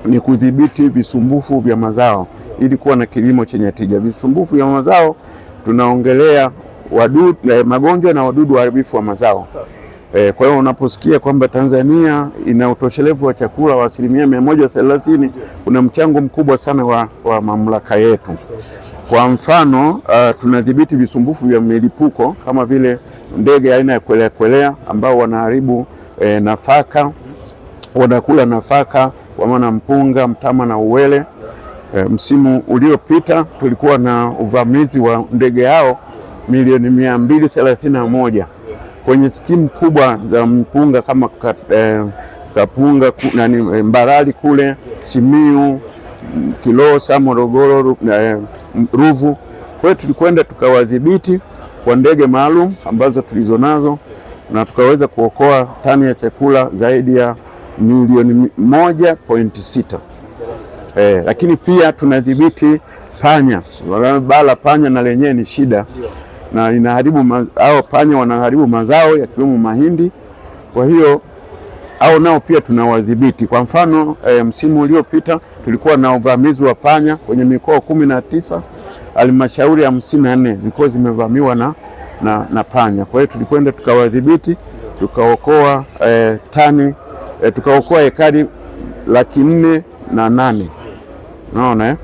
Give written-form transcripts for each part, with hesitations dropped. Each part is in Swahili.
ni kudhibiti visumbufu vya mazao ili kuwa na kilimo chenye tija. Visumbufu vya mazao tunaongelea wadudu, magonjwa na wadudu waharibifu wa mazao. Kwa hiyo unaposikia kwamba Tanzania ina utoshelevu wa chakula wa 130%, kuna mchango mkubwa sana wa mamlaka yetu. Kwa mfano tunadhibiti visumbufu vya milipuko kama vile ndege aina ya kwelea ambao wanaharibu nafaka, wanakula nafaka kwa maana mpunga, mtama na uwele. Msimu uliopita tulikuwa na uvamizi wa ndege hao milioni 231 kwenye skimu kubwa za mpunga kama Kapunga, Mbarali kule, Simiu, Kilosa, Morogoro, Ruvu. Kwa hiyo tulikwenda tukawadhibiti kwa ndege maalum ambazo tulizonazo na tukaweza kuokoa tani ya chakula zaidi ya milioni 1.6. Lakini pia tunadhibiti panya. Bala panya na lenyewe ni shida na inaharibu hao panya wanaharibu mazao yakiwemo mahindi. Kwa hiyo hao nao pia tunawadhibiti. Kwa mfano msimu uliopita tulikuwa na uvamizi wa panya kwenye mikoa 19, halmashauri 54 zilikuwa zimevamiwa na panya. Kwa hiyo tulikwenda tukawadhibiti, tukaokoa tukaokoa ekari 408. Unaona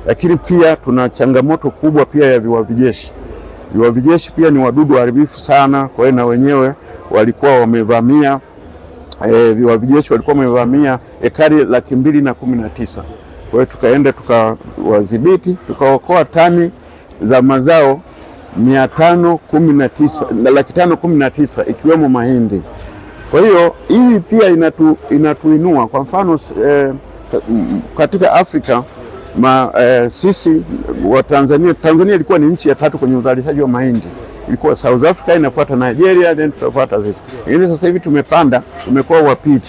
Lakini pia tuna changamoto kubwa pia ya viwavijeshi. Viwavijeshi pia ni wadudu waharibifu sana, kwa hiyo na wenyewe walikuwa wamevamia viwavijeshi walikuwa wamevamia ekari 219. Kwa hiyo tukaenda tukawadhibiti, tukaokoa tani za mazao 519 ikiwemo mahindi. Kwa hiyo hii pia inatuinua. Kwa mfano katika Afrika sisi wa Tanzania ilikuwa ni nchi ya 3 kwenye uzalishaji wa mahindi. Ilikuwa South Africa, inafuata Nigeria, then tutafuata sisi. Lakini sasa hivi tumepanda, tumekuwa wa pili.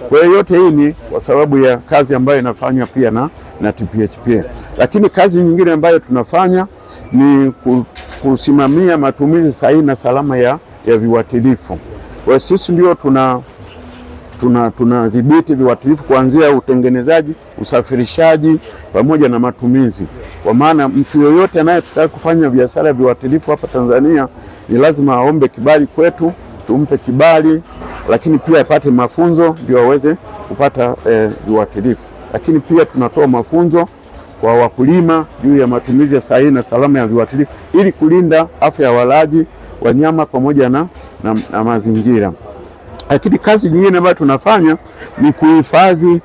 Kwa hiyo yote hii ni kwa sababu ya kazi ambayo inafanywa pia na TPHPA. Lakini kazi nyingine ambayo tunafanya ni kusimamia matumizi sahihi na salama ya viuatilifu. Kwa sisi ndio tunadhibiti viuatilifu kuanzia utengenezaji, usafirishaji pamoja na matumizi. Kwa maana mtu yoyote anayetaka kufanya biashara ya viuatilifu hapa Tanzania ni lazima aombe kibali kwetu, tumpe kibali, lakini pia apate mafunzo ndio aweze kupata viuatilifu. Lakini pia tunatoa mafunzo kwa wakulima juu ya matumizi sahihi na salama ya viuatilifu ili kulinda afya ya walaji, wanyama pamoja na mazingira. Lakini kazi nyingine ambayo tunafanya ni kuhifadhi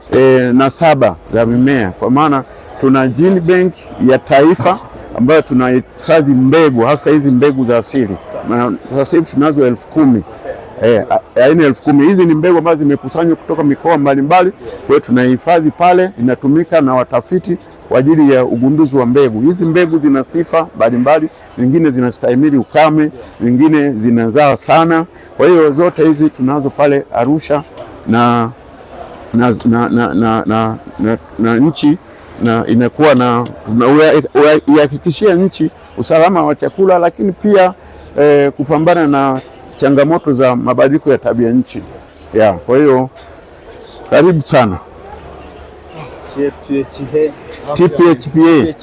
nasaba za mimea, kwa maana tuna gene bank ya taifa ambayo tunahifadhi mbegu, hasa hizi mbegu za asili. Sasa hivi tunazo 10,000 aina 10,000. Hizi ni mbegu ambazo zimekusanywa kutoka mikoa mbalimbali, kwa hiyo tunahifadhi pale, inatumika na watafiti kwa ajili ya ugunduzi wa mbegu. Hizi mbegu zina sifa mbalimbali, zingine zinastahimili ukame, zingine zinazaa sana. Kwa hiyo zote hizi tunazo pale Arusha na nchi na inakuwa na ihakikishia nchi usalama wa chakula, lakini pia kupambana na changamoto za mabadiliko ya tabia nchi. Kwa hiyo karibu sana. TPHPA,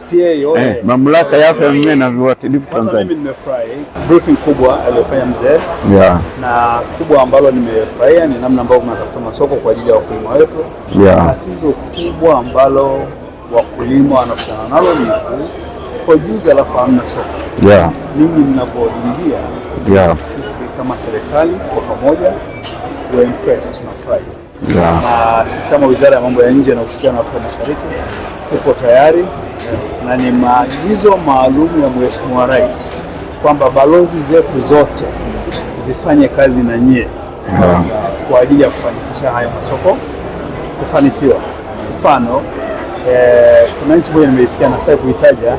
mamlaka ya afya ya mimea na viuatilifu Tanzania. Mimi nimefurahi briefing kubwa aliyofanya mzee, na kubwa ambalo nimefurahia ni namna ambavyo tunatafuta masoko kwa ajili ya wakulima wetu. Tatizo kubwa ambalo wakulima wanakutana nalo ni produce alafu hamna soko. Mimi ninapoingia sisi kama serikali kwa pamoja we're impressed, tunafurahi. Na sisi kama Wizara ya Mambo ya Nje na Ushirikiano wa Afrika Mashariki tuko tayari, na ni maagizo maalum ya Mheshimiwa Rais kwamba balozi zetu zote zifanye kazi na nyie kwa ajili ya kufanikisha haya masoko kufanikiwa. Mfano kuna nchi moja nimeisikia na sasa kuitaja,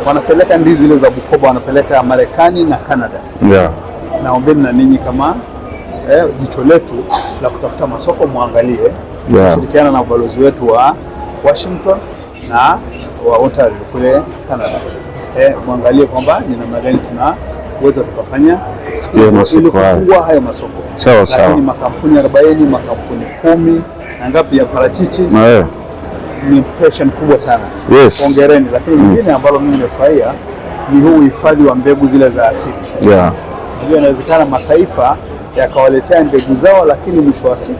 wanapeleka ndizi zile za Bukoba wanapeleka Marekani na Canada. Naombeni na ninyi kama jicho letu la kutafuta masoko muangalie, kushirikiana na ubalozi wetu wa Washington na wa Ontario kule Canada. Muangalie kwamba ni namna gani tunaweza tukafanya ili kufungua hayo masoko. Lakini makampuni 40, makampuni 10 na ngapi ya parachichi ni passion kubwa sana. Yes. Hongereni. Lakini nyingine ambalo mimi nimefurahia ni huu uhifadhi wa mbegu zile za asili. Yeah. Ndio, inawezekana mataifa yakawaletea mbegu zao, lakini mwisho wa siku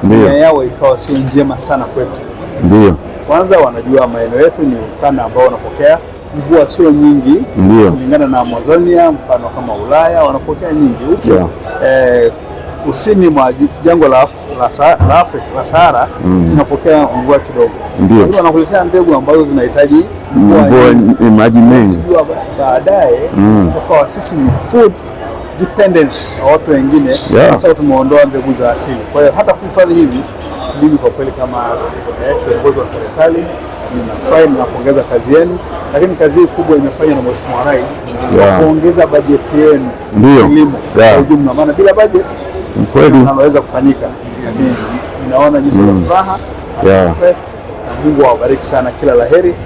nia yao ikawa sio njema sana kwetu. Ndio. Kwanza wanajua maeneo yetu ni ukanda ambao wanapokea mvua sio nyingi kulingana na Amazonia, mfano kama Ulaya wanapokea nyingi huko. Kusini mwa jangwa la Afrika la Sahara tunapokea mvua kidogo. Kwa hiyo wanakuletea mbegu ambazo zinahitaji mvua maji mengi. Baadaye kwa sisi ni food dependent na watu wengine, sasa tumeondoa mbegu za asili. Kwa hiyo hata kuhifadhi hivi, mimi kwa kweli kama kiongozi wa serikali ninafurahi na kuongeza kazi yenu, lakini kazi kubwa imefanywa na Mheshimiwa Rais kuongeza bajeti yenu kilimo kwa ujumla, maana bila bajeti kweli inaweza kufanyika. Lakini ninaona nyuso za furaha na Mungu awabariki sana, kila laheri.